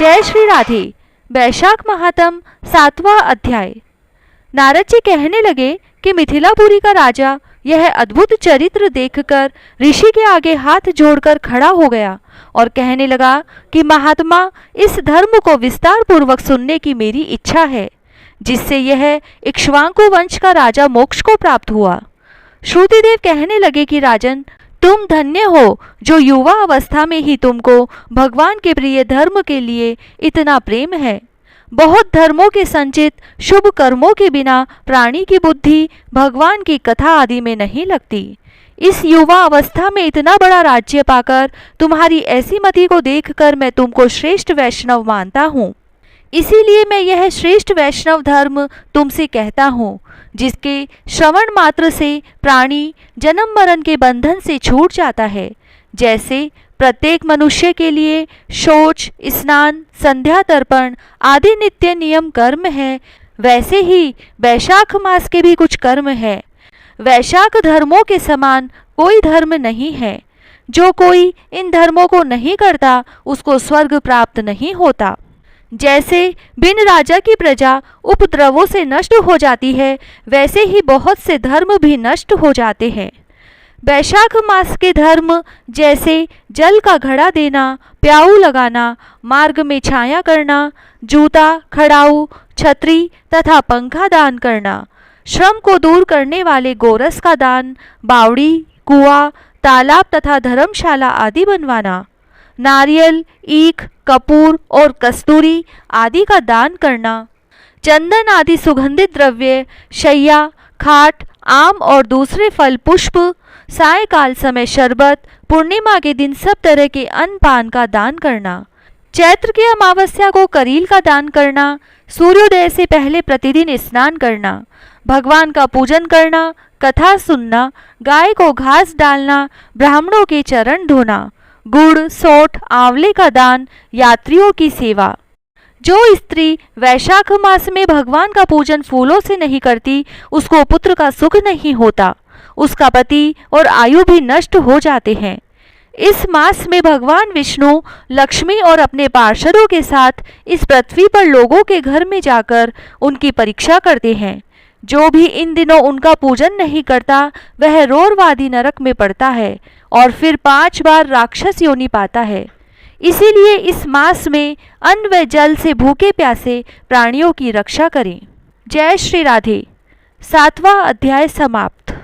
जय श्री राधे। वैशाख महात्म 7वां अध्याय। नारद जी कहने लगे कि मिथिलापुरी का राजा यह अद्भुत चरित्र देखकर ऋषि के आगे हाथ जोड़कर खड़ा हो गया और कहने लगा कि महात्मा, इस धर्म को विस्तार पूर्वक सुनने की मेरी इच्छा है, जिससे यह इक्ष्वाकु वंश का राजा मोक्ष को प्राप्त हुआ। श्रुतिदेव कहने लगे कि राजन, तुम धन्य हो जो युवा अवस्था में ही तुमको भगवान के प्रिय धर्म के लिए इतना प्रेम है। बहुत धर्मों के संचित शुभ कर्मों के बिना प्राणी की बुद्धि भगवान की कथा आदि में नहीं लगती। इस युवा अवस्था में इतना बड़ा राज्य पाकर तुम्हारी ऐसी मति को देखकर मैं तुमको श्रेष्ठ वैष्णव मानता हूँ। इसीलिए मैं यह श्रेष्ठ वैष्णव धर्म तुमसे कहता हूँ, जिसके श्रवण मात्र से प्राणी जन्म मरण के बंधन से छूट जाता है। जैसे प्रत्येक मनुष्य के लिए शौच, स्नान, संध्या तर्पण आदि नित्य नियम कर्म है, वैसे ही वैशाख मास के भी कुछ कर्म है। वैशाख धर्मों के समान कोई धर्म नहीं है। जो कोई इन धर्मों को नहीं करता उसको स्वर्ग प्राप्त नहीं होता। जैसे बिन राजा की प्रजा उपद्रवों से नष्ट हो जाती है, वैसे ही बहुत से धर्म भी नष्ट हो जाते हैं। वैशाख मास के धर्म जैसे जल का घड़ा देना, प्याऊ लगाना, मार्ग में छाया करना, जूता, खड़ाऊ, छतरी तथा पंखा दान करना, श्रम को दूर करने वाले गोरस का दान, बावड़ी, कुआं, तालाब तथा धर्मशाला आदि बनवाना, नारियल, ईख, कपूर और कस्तूरी आदि का दान करना, चंदन आदि सुगंधित द्रव्य, शैया, खाट, आम और दूसरे फल पुष्प, सायकाल समय शरबत, पूर्णिमा के दिन सब तरह के अन्न पान का दान करना, चैत्र की अमावस्या को करील का दान करना, सूर्योदय से पहले प्रतिदिन स्नान करना, भगवान का पूजन करना, कथा सुनना, गाय को घास डालना, ब्राह्मणों के चरण धोना, गुड़, सोंठ, आंवले का दान, यात्रियों की सेवा। जो स्त्री वैशाख मास में भगवान का पूजन फूलों से नहीं करती, उसको पुत्र का सुख नहीं होता, उसका पति और आयु भी नष्ट हो जाते हैं। इस मास में भगवान विष्णु, लक्ष्मी और अपने पार्षदों के साथ इस पृथ्वी पर लोगों के घर में जाकर उनकी परीक्षा करते हैं। जो भी इन दिनों उनका पूजन नहीं करता वह रोरवादी नरक में पड़ता है और फिर 5 बार राक्षस योनि पाता है। इसीलिए इस मास में अन्न व जल से भूखे प्यासे प्राणियों की रक्षा करें। जय श्री राधे। 7वां अध्याय समाप्त।